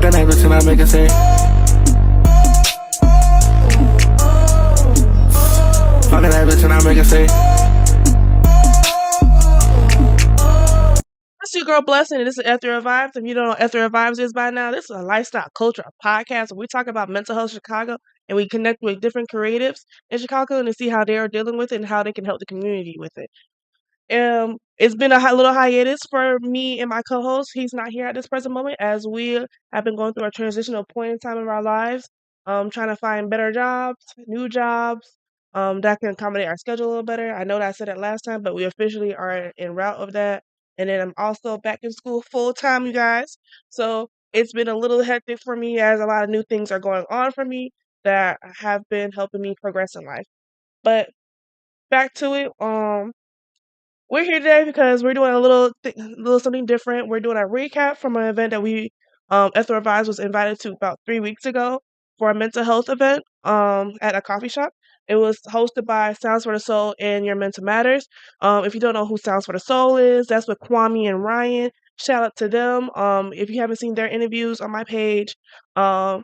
Fucking that bitch and I make her say. Fucking that bitch and I make her say. That's your girl Blessing, and this is Ethereal Vibes. If you don't know what Ethereal Vibes is by now, this is a lifestyle culture, a podcast where we talk about mental health in Chicago and we connect with different creatives in Chicago and to see how they are dealing with it and how they can help the community with it. It's been a little hiatus for me and my co-host. He's not here at this present moment as we have been going through a transitional point in time in our lives, trying to find better jobs, new jobs, that can accommodate our schedule a little better. I know that I said that last time, but we officially are en route of that. And then I'm also back in school full time, you guys. So it's been a little hectic for me as a lot of new things are going on for me that have been helping me progress in life. But back to it. We're here today because we're doing a little something different. We're doing a recap from an event that we, Ethel Advise was invited to about 3 weeks ago for a mental health event, at a coffee shop. It was hosted by Sounds for the Soul and Your Mental Matters. If you don't know who Sounds for the Soul is, that's with Kwame and Ryan. Shout out to them. If you haven't seen their interviews on my page, um,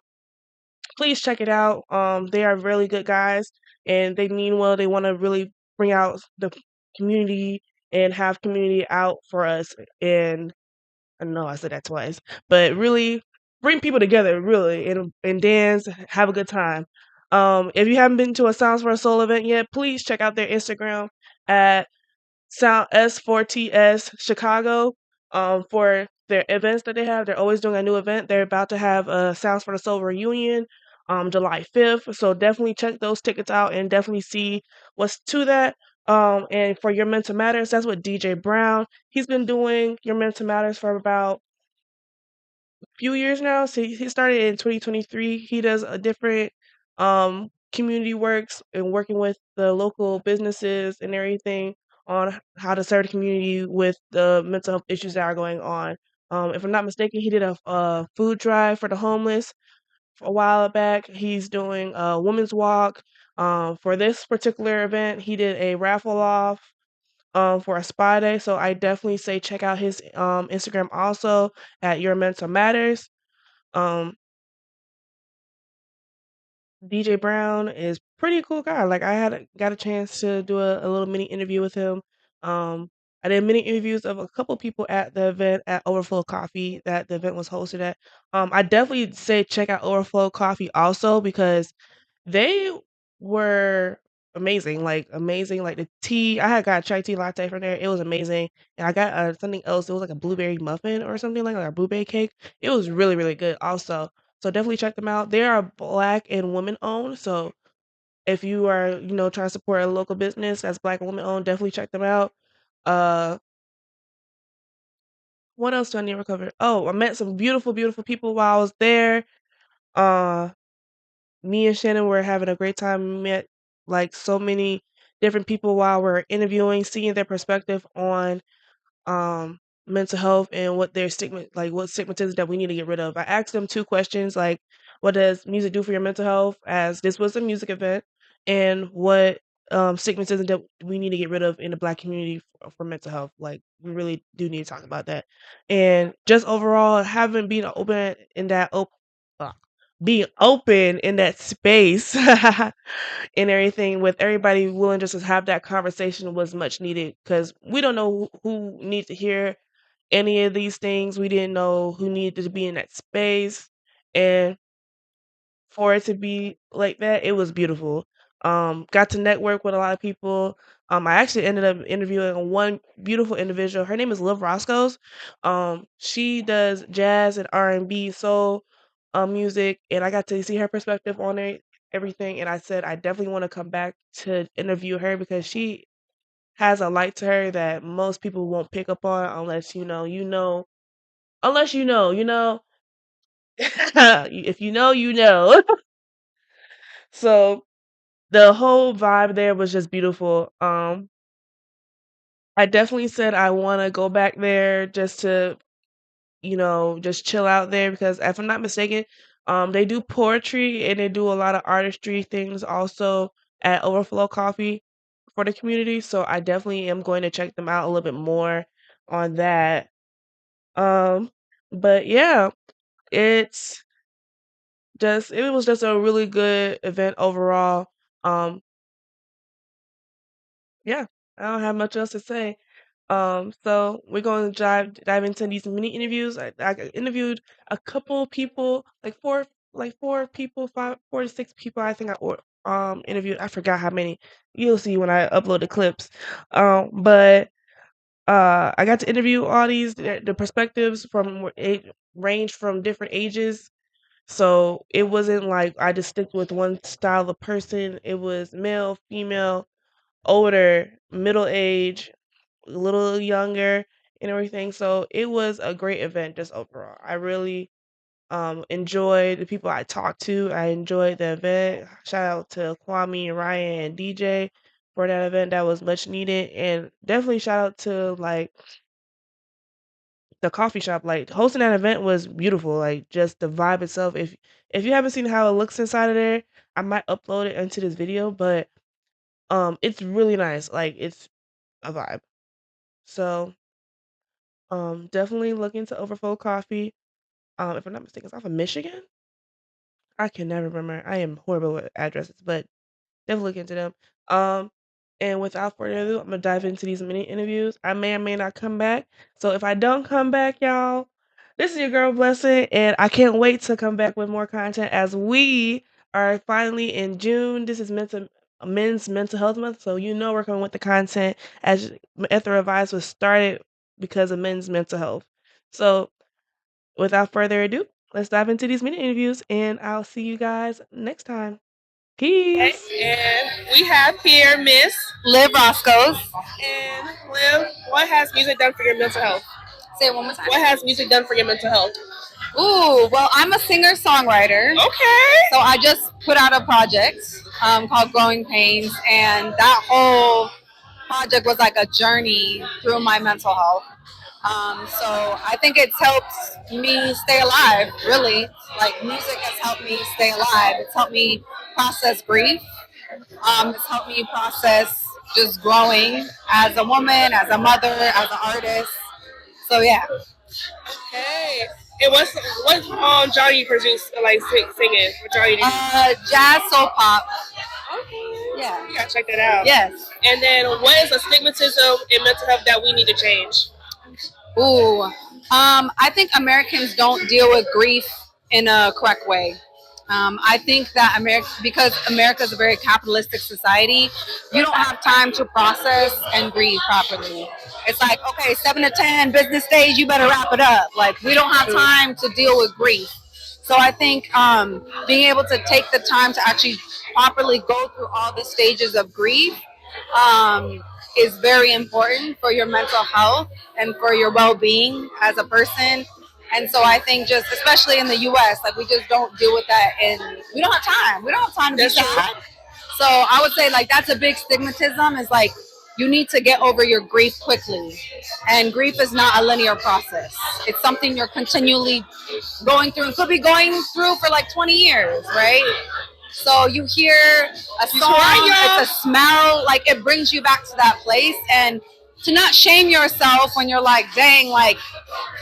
please check it out. They are really good guys and they mean well. They want to really bring out the community and have community out for us. And I know I said that twice, but really bring people together, really, and dance, have a good time. If you haven't been to a Sounds for a Soul event yet, please check out their Instagram at Sound S4TS Chicago, for their events that they have. They're always doing a new event. They're about to have a Sounds for the Soul reunion, July 5th. So definitely check those tickets out and definitely see what's to that. And for Your Mental Matters, that's what DJ Brown. He's been doing Your Mental Matters for about few years now. So he started in 2023. He does a different community works and working with the local businesses and everything on how to serve the community with the mental health issues that are going on. If I'm not mistaken, he did a food drive for the homeless a while back. He's doing a women's walk. For this particular event, he did a raffle off for a spa day. So I definitely say check out his Instagram also at Your Mental Matters. Um, DJ Brown is pretty cool guy. Like got a chance to do a little mini interview with him. Um, I did mini interviews of a couple people at the event at Overflow Coffee that the event was hosted at. I definitely say check out Overflow Coffee also because they were amazing, amazing. Like the tea, I had got a chai tea latte from there. It was amazing, and I got something else. It was like a blueberry muffin or something like a blueberry cake. It was really really good also. So definitely check them out. They are black and women owned. So if you are trying to support a local business that's black and women owned, definitely check them out. Uh, what else do I need to cover? Oh, I met some beautiful beautiful people while I was there. Uh, Me and Shannon were having a great time. We met like so many different people while we're interviewing, seeing their perspective on mental health and what their stigma what stigmatism that we need to get rid of. I asked them two questions like what does music do for your mental health, as this was a music event, and what stigmatism that we need to get rid of in the black community for mental health. Like we really do need to talk about that. And just overall having been open in that being open in that space and everything with everybody willing just to have that conversation was much needed because we don't know who needs to hear any of these things. We didn't know who needed to be in that space. And for it to be like that, it was beautiful. Got to network with a lot of people. I actually ended up interviewing one beautiful individual. Her name is Liv Roscoe's. She does jazz and R&B soul music, and I got to see her perspective on it, everything. And I said I definitely want to come back to interview her because she has a light to her that most people won't pick up on unless unless you know. If you know, you know. So the whole vibe there was just beautiful. I definitely said I want to go back there just to, just chill out there because if I'm not mistaken, they do poetry and they do a lot of artistry things also at Overflow Coffee for the community. So I definitely am going to check them out a little bit more on that. Um, but yeah, it was just a really good event overall. Yeah, I don't have much else to say. So we're going to dive into these mini interviews. I interviewed a couple people, like four people, 4 to 6 people. I think interviewed. I forgot how many. You'll see when I upload the clips. But I got to interview all these. The perspectives ranged from different ages. So it wasn't like I just stick with one style of person. It was male, female, older, middle age, a little younger, and everything. So it was a great event just overall. I really enjoyed the people I talked to. I enjoyed the event. Shout out to Kwame, Ryan, and DJ for that event. That was much needed. And definitely shout out to like the coffee shop. Like hosting that event was beautiful. Like just the vibe itself. If you haven't seen how it looks inside of there, I might upload it into this video, but it's really nice. Like it's a vibe. So definitely look into Overflow Coffee. If I'm not mistaken, it's off of Michigan. I can never remember. I am horrible with addresses, but definitely look into them. Um, and without further ado, I'm gonna dive into these mini interviews. I may or may not come back. So if I don't come back, y'all, this is your girl Blessing, and I can't wait to come back with more content as we are finally in June. This is Men's Mental Health Month, so you know we're coming with the content as Ethereal Vibes was started because of men's mental health. So without further ado, let's dive into these mini interviews, and I'll see you guys next time. Peace. And we have here Miss Liv Roscoe's. and Liv. What has music done for your mental health? Say it one more time. What has music done for your mental health? Ooh, well, I'm a singer-songwriter. Okay. So I just put out a project called Growing Pains, and that whole project was like a journey through my mental health. So I think it's helped me stay alive, really. Like music has helped me stay alive. It's helped me process grief. It's helped me process just growing as a woman, as a mother, as an artist. So yeah. Okay. And what genre you produce like singing? What genre you do? Jazz, soul, pop. Okay. Yeah. You gotta check that out. Yes. And then what is a stigmatism in mental health that we need to change? Ooh. I think Americans don't deal with grief in a correct way. I think that because America is a very capitalistic society, you don't have time to process and grieve properly. It's like, okay, 7 to 10 business days, you better wrap it up. Like, we don't have time to deal with grief. So I think being able to take the time to actually properly go through all the stages of grief is very important for your mental health and for your well-being as a person. And so I think just, especially in the U.S., like we just don't deal with that, and we don't have time. We don't have time to be sad. So I would say like that's a big stigmatism. Is like you need to get over your grief quickly, and grief is not a linear process. It's something you're continually going through, and could be going through for like 20 years, right? So you hear a song, it's a smell, like it brings you back to that place, and to not shame yourself when you're like, dang, like,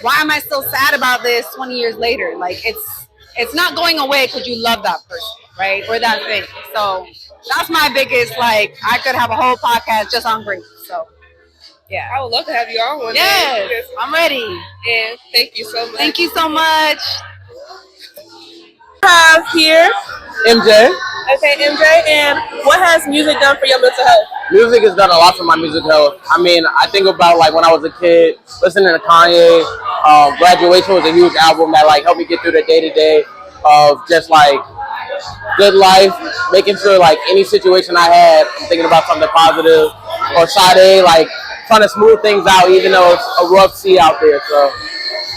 why am I still sad about this 20 years later? Like, it's not going away because you love that person, right? Or that thing. So that's my biggest, like, I could have a whole podcast just on grief. So, yeah. I would love to have you on one day. Yes, I'm ready. And thank you so much. Thank you so much. Have here MJ. Okay, MJ, and what has music done for your mental health? Music has done a lot for my music health. I mean, I think about like when I was a kid, listening to Kanye. Graduation was a huge album that like helped me get through the day to day of just like good life, making sure like any situation I had, I'm thinking about something positive. Or Sade, like trying to smooth things out, even though it's a rough sea out there. So.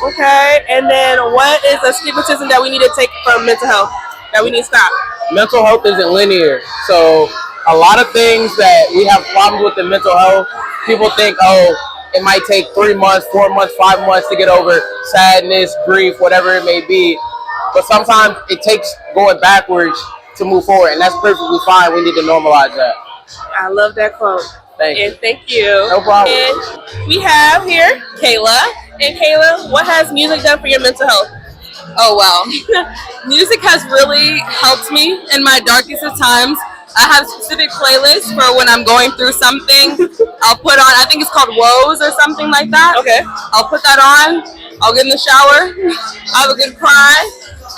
Okay, and then what is a stigmatism that we need to take from mental health that we need to stop? Mental health isn't linear, so a lot of things that we have problems with in mental health, people think, oh, it might take 3 months, 4 months, 5 months to get over sadness, grief, whatever it may be. But sometimes it takes going backwards to move forward, and that's perfectly fine. We need to normalize that. I love that quote. Thank you. And thank you. No problem. And we have here Kayla. And Kayla, what has music done for your mental health? Oh wow. Music has really helped me in my darkest of times. I have specific playlists for when I'm going through something. I'll put on, I think it's called Woes or something like that. Okay. I'll put that on. I'll get in the shower. I have a good cry,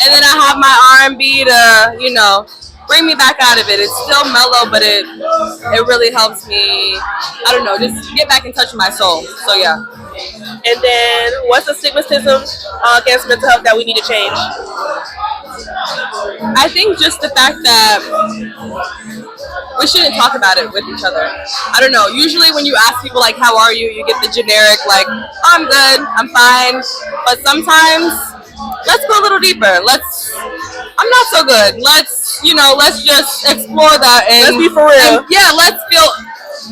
and then I have my R&B to, you know, bring me back out of it. It's still mellow, but it really helps me. I don't know, just get back in touch with my soul. So yeah. And then, what's the stigmatism against mental health that we need to change? I think just the fact that we shouldn't talk about it with each other. I don't know. Usually when you ask people like, how are you? You get the generic like, oh, I'm good, I'm fine. But sometimes, let's go a little deeper. I'm not so good. Let's just explore that. And Let's be for real. Yeah, let's feel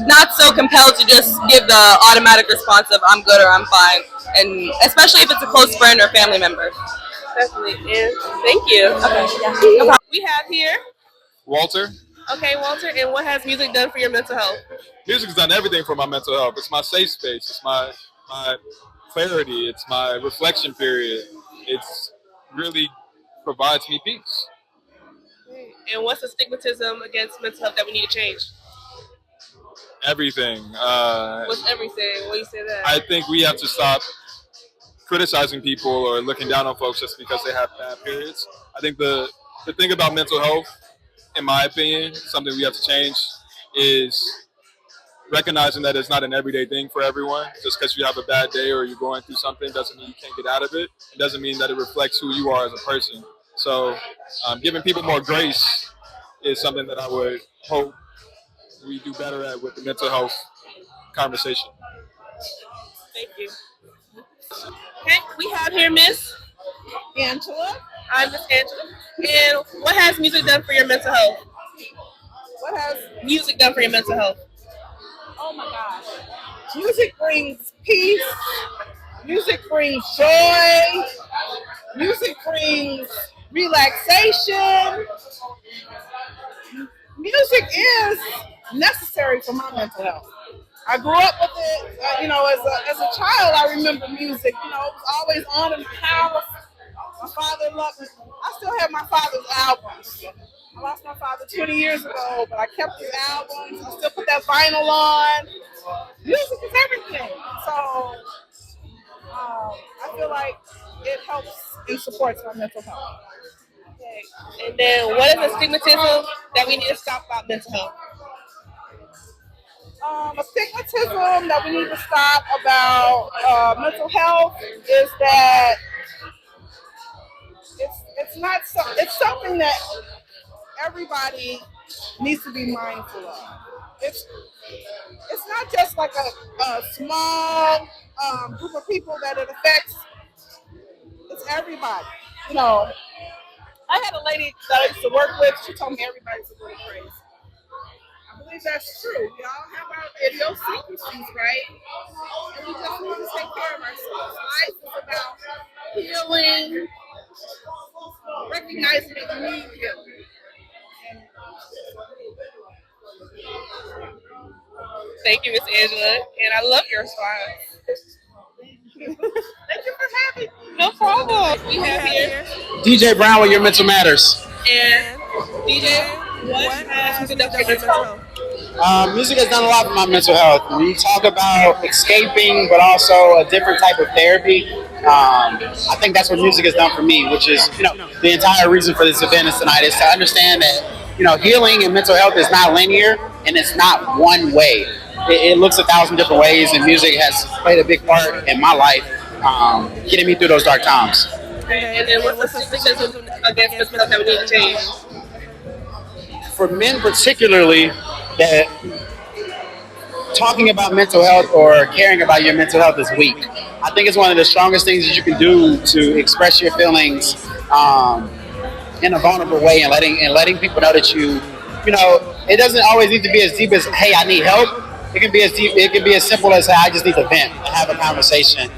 not so compelled to just give the automatic response of I'm good or I'm fine. And especially if it's a close friend or family member. Definitely. And thank you. Okay, yeah. No problem. We have here. Walter. Okay, Walter. And what has music done for your mental health? Music's done everything for my mental health. It's my safe space. It's my clarity. It's my reflection period. It's really provides me peace. And what's the stigmatism against mental health that we need to change? Everything. What's everything? When you say that? I think we have to stop criticizing people or looking down on folks just because they have bad periods. I think the thing about mental health, in my opinion, something we have to change is recognizing that it's not an everyday thing for everyone. Just because you have a bad day or you're going through something doesn't mean you can't get out of it. It doesn't mean that it reflects who you are as a person. So giving people more grace is something that I would hope we do better at with the mental health conversation. Thank you. Okay, we have here Miss Angela. I'm Miss Angela. And what has music done for your mental health? What has Music done for your mental health? Oh my gosh. Music brings peace. Music brings joy. Music brings relaxation. Music is necessary for my mental health. I grew up with it. As a child, I remember music. It was always on in the house. My father loved it. I still have my father's albums. I lost my father 20 years ago, but I kept his albums. I still put that vinyl on. Music is everything. So I feel like it helps and supports my mental health. Okay. And then what is the stigmatism that we need to stop about mental health? A stigmatism that we need to stop about mental health is that it's something that everybody needs to be mindful of. It's not just like a small group of people that it affects. It's everybody. I had a lady that I used to work with. She told me everybody's a little crazy. I believe that's true. We all have our idiosyncrasies, right? And we just need to take care of ourselves. Life is about healing, recognizing that we need healing. Thank you, Miss Angela. And I love your response. Thank you for having me. No problem. We have here. DJ Brown with Your Mental Matters. And DJ, what has music done for your mental health? Music has done a lot for my mental health. When you talk about escaping, but also a different type of therapy, I think that's what music has done for me, which is, the entire reason for this event is tonight is to understand that, healing and mental health is not linear and it's not one way. It looks 1,000 different ways, and music has played a big part in my life, getting me through those dark times. And then what's the stigmatism against mental health that we need to change? For men particularly, that talking about mental health or caring about your mental health is weak. I think it's one of the strongest things that you can do to express your feelings in a vulnerable way, and letting people know that it doesn't always need to be as deep as, hey, I need help. It can be as deep. It can be as simple as, hey, I just need to vent and have a conversation.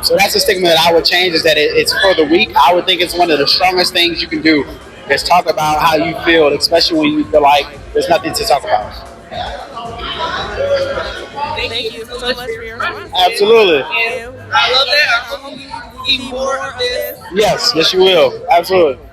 So that's the stigma that I would change, is that it's for the weak. I would think it's one of the strongest things you can do is talk about how you feel, especially when you feel like there's nothing to talk about. Thank you so much for your response. Absolutely. And I love that. I hope you see more of this? Yes, yes, you will. Absolutely.